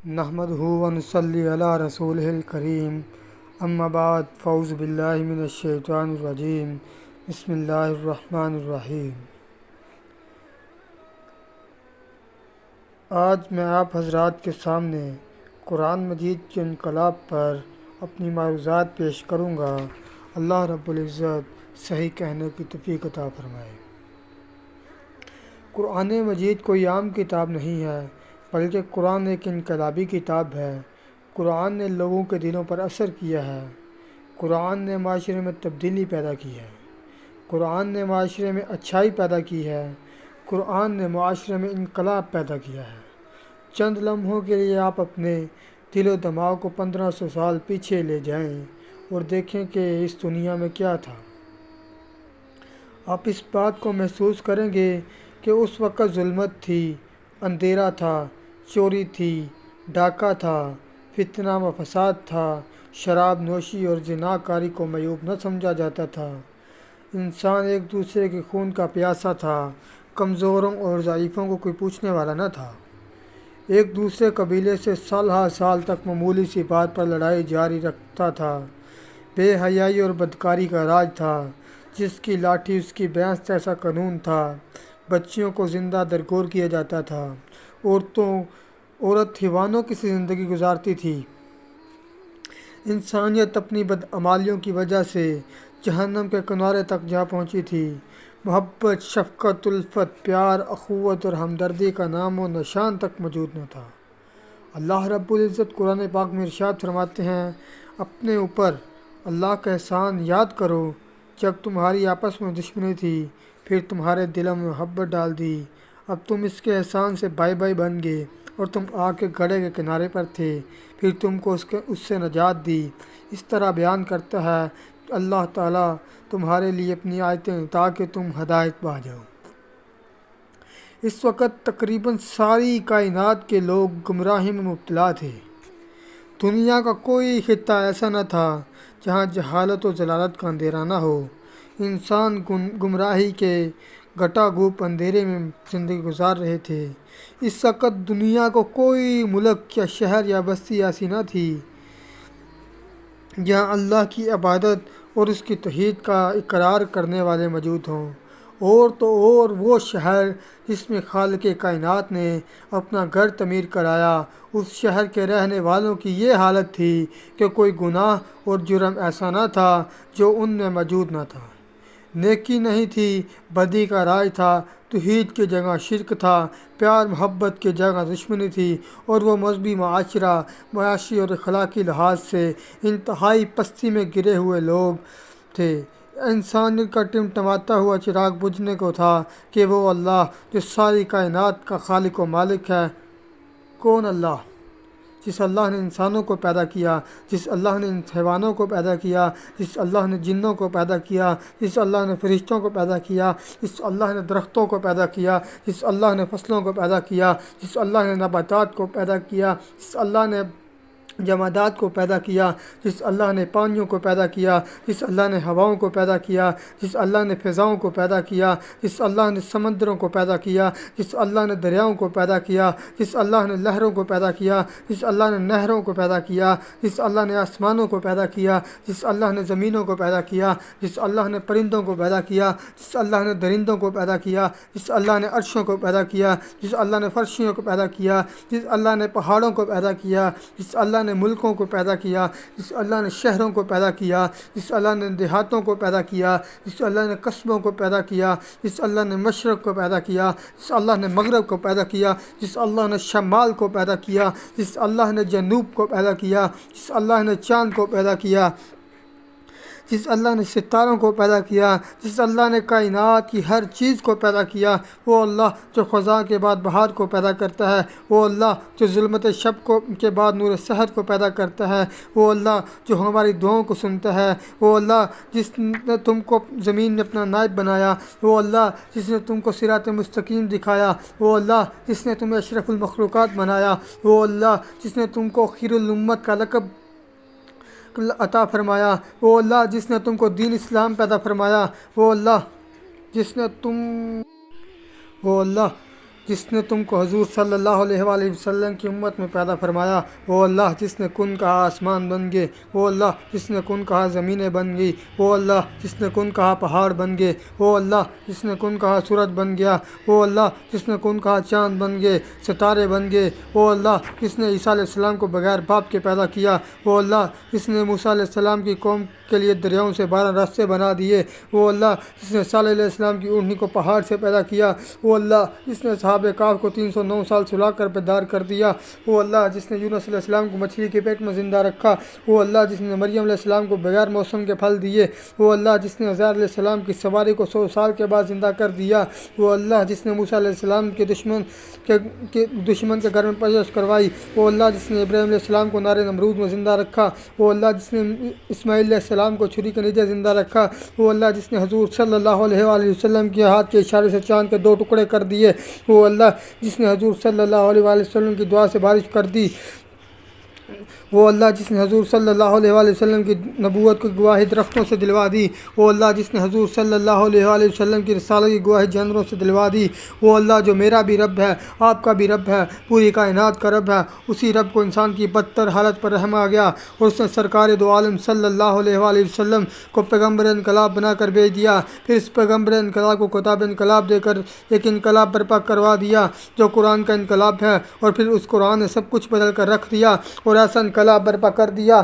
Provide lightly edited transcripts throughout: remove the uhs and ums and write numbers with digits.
نحمدہ و نصلی علی رسولہ الکریم اما بعد فاعوذ باللہ من الشیطان الرجیم بسم اللہ الرحمن الرحیم۔ آج میں آپ حضرات کے سامنے قرآن مجید کے انقلاب پر اپنی معروضات پیش کروں گا۔ اللہ رب العزت صحیح کہنے کی توفیق عطا فرمائے۔ قرآن مجید کوئی عام کتاب نہیں ہے بلکہ قرآن ایک انقلابی کتاب ہے۔ قرآن نے لوگوں کے دلوں پر اثر کیا ہے۔ قرآن نے معاشرے میں تبدیلی پیدا کی ہے۔ قرآن نے معاشرے میں اچھائی پیدا کی ہے۔ قرآن نے معاشرے میں انقلاب پیدا کیا ہے۔ چند لمحوں کے لیے آپ اپنے دل و دماغ کو 1500 سال پیچھے لے جائیں اور دیکھیں کہ اس دنیا میں کیا تھا۔ آپ اس بات کو محسوس کریں گے کہ اس وقت ظلمت تھی، اندھیرا تھا، چوری تھی، ڈاکہ تھا، فتنہ و فساد تھا، شراب نوشی اور زنا کاری کو معیوب نہ سمجھا جاتا تھا۔ انسان ایک دوسرے کے خون کا پیاسا تھا، کمزوروں اور ضعیفوں کو کوئی پوچھنے والا نہ تھا۔ ایک دوسرے قبیلے سے سال ہر سال تک معمولی سی بات پر لڑائی جاری رکھتا تھا۔ بے حیائی اور بدکاری کا راج تھا، جس کی لاٹھی اس کی بھینس جیسا قانون تھا۔ بچیوں کو زندہ درگور کیا جاتا تھا۔ عورت حیوانوں کی سی زندگی گزارتی تھی۔ انسانیت اپنی بدعمالیوں کی وجہ سے جہنم کے کنارے تک جا پہنچی تھی۔ محبت، شفقت، الفت، پیار، اخوت اور ہمدردی کا نام و نشان تک موجود نہ تھا۔ اللہ رب العزت قرآن پاک میں ارشاد فرماتے ہیں، اپنے اوپر اللہ کا احسان یاد کرو جب تمہاری آپس میں دشمنی تھی، پھر تمہارے دلوں میں محبت ڈال دی۔ اب تم اس کے احسان سے بھائی بھائی بن گئے اور تم آگ کے گڑھے کے کنارے پر تھے، پھر تم کو اس سے نجات دی۔ اس طرح بیان کرتا ہے اللہ تعالیٰ تمہارے لیے اپنی آیتیں تاکہ تم ہدایت پا جاؤ۔ اس وقت تقریباً ساری کائنات کے لوگ گمراہی میں مبتلا تھے۔ دنیا کا کوئی خطہ ایسا نہ تھا جہاں جہالت و ضلالت کا اندھیرا نہ ہو۔ انسان گمراہی کے گھٹا گھوپ اندھیرے میں زندگی گزار رہے تھے۔ اس وقت دنیا کو کوئی ملک یا شہر یا بستی ایسی نہ تھی جہاں اللہ کی عبادت اور اس کی توحید کا اقرار کرنے والے موجود ہوں۔ اور وہ شہر جس میں خالق کائنات نے اپنا گھر تعمیر کرایا، اس شہر کے رہنے والوں کی یہ حالت تھی کہ کوئی گناہ اور جرم ایسا نہ تھا جو ان میں موجود نہ تھا۔ نیکی نہیں تھی، بدی کا راج تھا، توحید کی جگہ شرک تھا، پیار محبت کی جگہ دشمنی تھی، اور وہ مذہبی معاشرہ معاشی اور اخلاقی لحاظ سے انتہائی پستی میں گرے ہوئے لوگ تھے۔ انسانیت کا ٹمٹماتا ہوا چراغ بجھنے کو تھا کہ وہ اللہ جو ساری کائنات کا خالق و مالک ہے۔ کون اللہ؟ جس اللہ نے انسانوں کو پیدا کیا، جس اللہ نے حیوانوں کو پیدا کیا، جس اللہ نے جنوں کو پیدا کیا، جس اللہ نے فرشتوں کو پیدا کیا، جس اللہ نے درختوں کو پیدا کیا، جس اللہ نے فصلوں کو پیدا کیا، جس اللہ نے نباتات کو پیدا کیا، جس اللہ نے جمادات کو پیدا کیا، جس اللہ نے پانیوں کو پیدا کیا، جس اللہ نے ہواؤں کو پیدا کیا، جس اللہ نے فضاؤں کو پیدا کیا، جس اللہ نے سمندروں کو پیدا کیا، جس اللہ نے دریاؤں کو پیدا کیا، جس اللہ نے لہروں کو پیدا کیا، جس اللہ نے نہروں کو پیدا کیا، جس اللہ نے آسمانوں کو پیدا کیا، جس اللہ نے زمینوں کو پیدا کیا، جس اللہ نے پرندوں کو پیدا کیا، جس اللہ نے درندوں کو پیدا کیا، جس اللہ نے عرشوں کو پیدا کیا، جس اللہ نے فرشیوں کو پیدا کیا، جس اللہ نے پہاڑوں کو پیدا کیا، جس اللہ نے ملکوں کو پیدا کیا، جس اللہ نے شہروں کو پیدا کیا، جس اللہ نے دیہاتوں کو پیدا کیا، جس اللہ نے قصبوں کو پیدا کیا، جس اللہ نے مشرق کو پیدا کیا، جس اللہ نے مغرب کو پیدا کیا، جس اللہ نے شمال کو پیدا کیا، جس اللہ نے جنوب کو پیدا کیا، جس اللہ نے چاند کو پیدا کیا، جس اللہ نے ستاروں کو پیدا کیا، جس اللہ نے کائنات کی ہر چیز کو پیدا کیا، وہ اللہ جو خزاں کے بعد بہار کو پیدا کرتا ہے، وہ اللہ جو ظلمت شب کے بعد نور سحر کو پیدا کرتا ہے، وہ اللہ جو ہماری دعاؤں کو سنتا ہے، وہ اللہ جس نے تم کو زمین میں اپنا نائب بنایا، وہ اللہ جس نے تم کو صراط مستقیم دکھایا، وہ اللہ جس نے تمہیں اشرف المخلوقات بنایا، وہ اللہ جس نے تم کو خیر الامت کا لقب عطا فرمایا، وہ اللہ جس نے تم کو دین اسلام پیدا فرمایا، وہ اللہ جس نے تم کو حضور صلی اللہ علیہ وآلہ وسلم کی امت میں پیدا فرمایا، وہ اللہ جس نے کن کہا آسمان بن گئے، وہ اللہ جس نے کن کہا زمینیں بن گئی، وہ اللہ جس نے کن کہا پہاڑ بن گئے، وہ اللہ جس نے کن کہا سورج بن گیا، وہ اللہ جس نے کن کہا چاند بن گئے، ستارے بن گئے، وہ اللہ جس نے عیسیٰ علیہ السلام کو بغیر باپ کے پیدا کیا، وہ اللہ جس نے موسیٰ علیہ السلام کی قوم کے لیے دریاؤں سے 12 راستے بنا دیے، وہ اللہ جس نے صالح علیہ السلام کی اونٹنی کو پہاڑ سے پیدا کیا، وہ اللہ جس نے اصحاب کہف کو 309 سال سلا کر بیدار کر دیا، وہ اللہ جس نے یونس علیہ السلام کو مچھلی کے پیٹ میں زندہ رکھا، وہ اللہ جس نے مریم علیہ السلام کو بغیر موسم کے پھل دیے، وہ اللہ جس نے عزیر علیہ السلام کی سواری کو 100 سال کے بعد زندہ کر دیا، وہ اللہ جس نے موسیٰ علیہ السلام کے دشمن کے گھر میں پرورش کروائی، وہ اللہ جس نے ابراہیم علیہ السلام کو نار نمرود میں زندہ رکھا، وہ اللہ جس نے اسماعیل علیہ السلام کو چھری کے نیچے زندہ رکھا، وہ اللہ جس نے حضور صلی اللہ علیہ وآلہ وسلم کے ہاتھ کے اشارے سے چاند کے 2 ٹکڑے کر دیے، وہ اللہ جس نے حضور صلی اللہ علیہ وآلہ وسلم کی دعا سے بارش کر دی، وہ اللہ جس نے حضور صلی اللہ علیہ وآلہ وسلم کی نبوت کی گواہی درختوں سے دلوا دی، وہ اللہ جس نے حضور صلی اللہ علیہ وآلہ وسلم کی رسالت کی گواہی جانوروں سے دلوا دی، وہ اللہ جو میرا بھی رب ہے، آپ کا بھی رب ہے، پوری کائنات کا رب ہے، اسی رب کو انسان کی بدتر حالت پر رحم آ گیا اور اس نے سرکار دو عالم صلی اللہ علیہ وآلہ وسلم کو پیغمبر انقلاب بنا کر بھیج دیا، پھر اس پیغمبر انقلاب کو کتاب انقلاب دے کر ایک انقلاب برپا کروا دیا جو قرآن کا انقلاب ہے، اور پھر اس قرآن نے سب کچھ بدل کر رکھ دیا اور ایسا انقلاب برپا کر دیا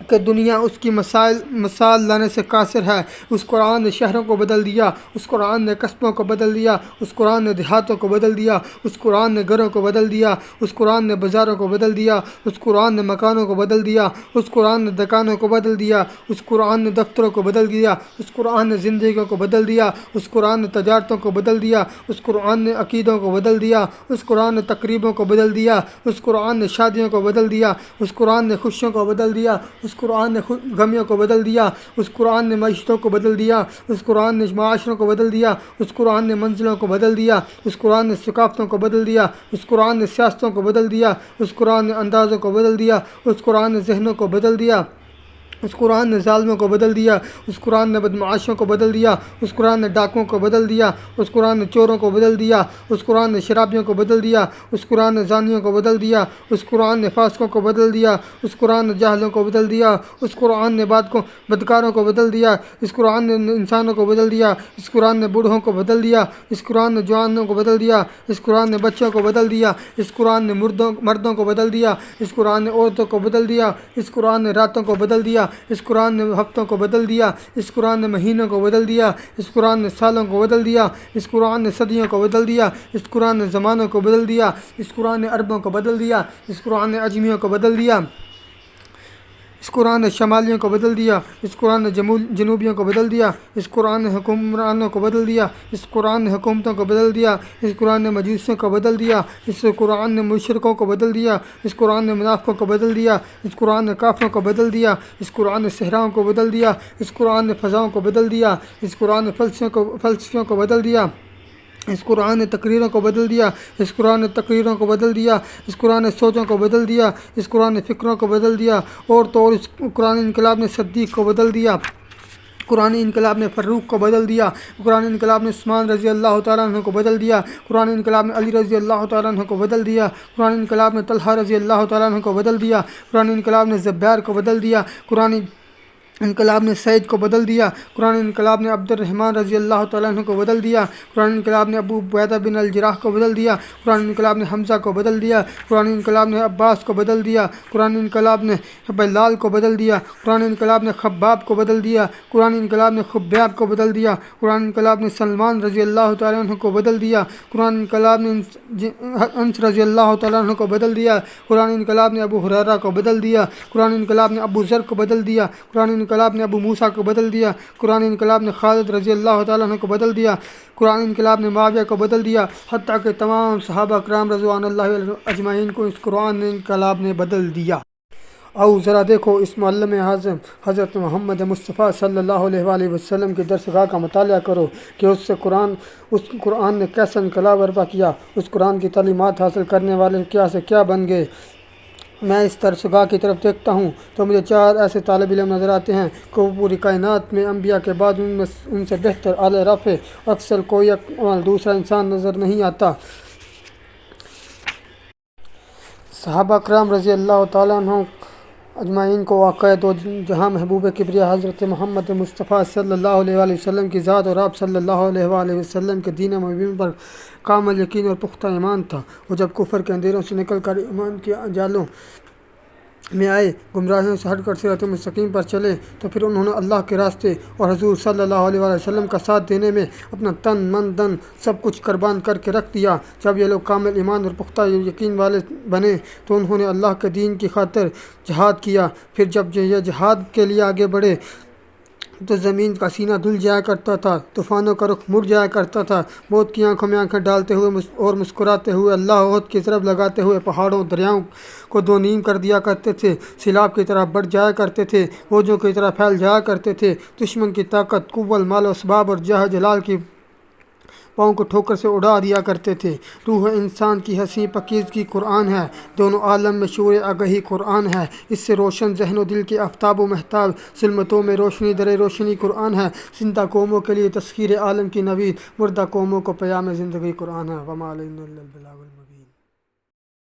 کہ دنیا اس کی مثال لانے سے قاصر ہے۔ اس قرآن نے شہروں کو بدل دیا، اس قرآن نے قصبوں کو بدل دیا، اس قرآن نے دیہاتوں کو بدل دیا، اس قرآن نے گھروں کو بدل دیا، اس قرآن نے بازاروں کو بدل دیا، اس قرآن نے مکانوں کو بدل دیا، اس قرآن نے دکانوں کو بدل دیا، اس قرآن نے دفتروں کو بدل دیا، اس قرآن نے زندگیوں کو بدل دیا، اس قرآن نے تجارتوں کو بدل دیا، اس قرآن نے عقیدوں کو بدل دیا، اس قرآن نے تقریبوں کو بدل دیا، اس قرآن نے شادیوں کو بدل دیا، اس قرآن نے خوشیوں کو بدل دیا، اس قرآن نے غمیوں کو بدل دیا، اس قرآن نے معیشتوں کو بدل دیا، اس قرآن نے معاشروں کو بدل دیا، اس قرآن نے منزلوں کو بدل دیا، اس قرآن نے ثقافتوں کو بدل دیا، اس قرآن نے سیاستوں کو بدل دیا، اس قرآن نے اندازوں کو بدل دیا، اس قرآن نے ذہنوں کو بدل دیا، اس قرآن نے ظالموں کو بدل دیا، اس قرآن نے بدمعاشوں کو بدل دیا، اس قرآن نے ڈاکوؤں کو بدل دیا، اس قرآن نے چوروں کو بدل دیا، اس قرآن نے شرابیوں کو بدل دیا، اس قرآن نے زانیوں کو بدل دیا، اس قرآن نے فاسقوں کو بدل دیا، اس قرآن نے جاہلوں کو بدل دیا، اس قرآن نے بدکاروں کو بدل دیا، اس قرآن نے انسانوں کو بدل دیا، اس قرآن نے بوڑھوں کو بدل دیا، اس قرآن نے جوانوں کو بدل دیا، اس قرآن نے بچوں کو بدل دیا، اس قرآن نے مردوں کو بدل دیا، اس قرآن نے عورتوں کو بدل دیا، اس قرآن نے راتوں کو بدل دیا، اس قرآن نے ہفتوں کو بدل دیا، اس قرآن نے مہینوں کو بدل دیا، اس قرآن نے سالوں کو بدل دیا، اس قرآن نے صدیوں کو بدل دیا، اس قرآن نے زمانوں کو بدل دیا، اس قرآن نے عربوں کو بدل دیا، اس قرآن نے عجمیوں کو بدل دیا، اس قرآن نے شمالیوں کو بدل دیا، اس قرآن نے جنوبیوں کو بدل دیا، اس قرآن نے حکمرانوں کو بدل دیا، اس قرآن نے حکومتوں کو بدل دیا، اس قرآن نے مجوسیوں کو بدل دیا، اس قرآن نے مشرکوں کو بدل دیا، اس قرآن نے منافقوں کو بدل دیا، اس قرآن نے کافروں کو بدل دیا، اس قرآن نے صحراؤں کو بدل دیا، اس قرآن نے فضاؤں کو بدل دیا، اس قرآن نے فلسفیوں کو بدل دیا، اس قرآن نے تقریروں کو بدل دیا، اس قرآن نے تقریروں کو بدل دیا، اس قرآن نے سوچوں کو بدل دیا، اس قرآن نے فکروں کو بدل دیا، اور تو اور اس قرآن انقلاب نے صدیق کو بدل دیا، قرآن انقلاب نے فاروق کو بدل دیا، قرآن انقلاب نے عثمان رضی اللہ تعالیٰ عنہ کو بدل دیا، قرآن انقلاب نے علی رضی اللہ تعالیٰ عنہ کو بدل دیا، قرآن انقلاب نے طلحہ رضی اللہ تعالیٰ عنہ کو بدل دیا، قرآن انقلاب نے زبیر کو بدل دیا، قرآن انقلاب نے سعید کو بدل دیا، قرآن انقلاب نے عبد الرحمن رضی اللہ تعالیٰ عنہ کو بدل دیا، قرآن انقلاب نے ابو عبیدہ بن الجراح کو بدل دیا، قرآن انقلاب نے حمزہ کو بدل دیا، قرآن انقلاب نے عباس کو بدل دیا، قرآن انقلاب نے بلال کو بدل دیا، قرآن انقلاب نے خباب کو بدل دیا، قرآن انقلاب نے خبیب کو بدل دیا، قرآن انقلاب نے سلمان رضی اللہ تعالیٰ عنہ کو بدل دیا، قرآن انقلاب نے انس رضی اللہ تعالیٰ عنہ کو بدل دیا، قرآن انقلاب نے ابو ہریرہ کو بدل دیا، قرآن انقلاب نے ابو ذر کو بدل دیا، قرآن انقلاب نے ابو موسیٰ کو بدل دیا، قرآن انقلاب نے خالد رضی اللہ تعالیٰ عنہ کو بدل دیا، قرآن انقلاب نے معاویہ کو بدل دیا، حتیٰ کہ تمام صحابہ کرام رضوان اللہ اجمعین کو اس قرآن انقلاب نے بدل دیا۔ آؤ ذرا دیکھو اس معلم اعظم حضرت محمد مصطفیٰ صلی اللہ علیہ وآلہ وسلم کی درس گاہ کا مطالعہ کرو کہ اس قرآن نے کیسا انقلاب برپا کیا، اس قرآن کی تعلیمات حاصل کرنے والے کیا سے کیا بن گئے۔ میں اس درسگاہ کی طرف دیکھتا ہوں تو مجھے 4 ایسے طالب علم نظر آتے ہیں کہ وہ پوری کائنات میں انبیاء کے بعد ان سے بہتر، اعلی رفع، افضل کوئی دوسرا انسان نظر نہیں آتا۔ صحابہ کرام رضی اللہ تعالیٰ عنہ اجمعین کو واقع دو جہاں محبوب کبریا حضرت محمد مصطفیٰ صلی اللہ علیہ وآلہ وسلم کی ذات اور آپ صلی اللہ علیہ وآلہ وسلم کے دین مبین پر کامل یقین اور پختہ ایمان تھا۔ وہ جب کفر کے اندھیروں سے نکل کر ایمان کی جالوں میں آئے، گمراہیوں سے ہٹ کر صراط مستقیم پر چلے، تو پھر انہوں نے اللہ کے راستے اور حضور صلی اللہ علیہ وآلہ وسلم کا ساتھ دینے میں اپنا تن من دن سب کچھ قربان کر کے رکھ دیا۔ جب یہ لوگ کامل ایمان اور پختہ یقین والے بنے تو انہوں نے اللہ کے دین کی خاطر جہاد کیا۔ پھر جب یہ جہاد کے لیے آگے بڑھے تو زمین کا سینہ دھل جایا کرتا تھا، طوفانوں کا رخ مڑ جایا کرتا تھا، موت کی آنکھوں میں آنکھیں ڈالتے ہوئے اور مسکراتے ہوئے اللہ عہد کی ضرب لگاتے ہوئے پہاڑوں دریاؤں کو 2 نیم کر دیا کرتے تھے، سیلاب کی طرح بڑھ جایا کرتے تھے، موجوں کی طرح پھیل جایا کرتے تھے، دشمن کی طاقت، قوت، مال و اسباب اور جاہ جلال کی پاؤں کو ٹھوکر سے اڑا دیا کرتے تھے۔ روح انسان کی حسین پاکیزگی قرآن ہے، دونوں عالم میں شعور آگہی قرآن ہے، اس سے روشن ذہن و دل کے آفتاب و مہتاب، ظلمتوں میں روشنی در روشنی قرآن ہے، زندہ قوموں کے لیے تسخیر عالم کی نوید، مردہ قوموں کو پیام زندگی قرآن ہے۔ وما علینا الا البلاغ المبین۔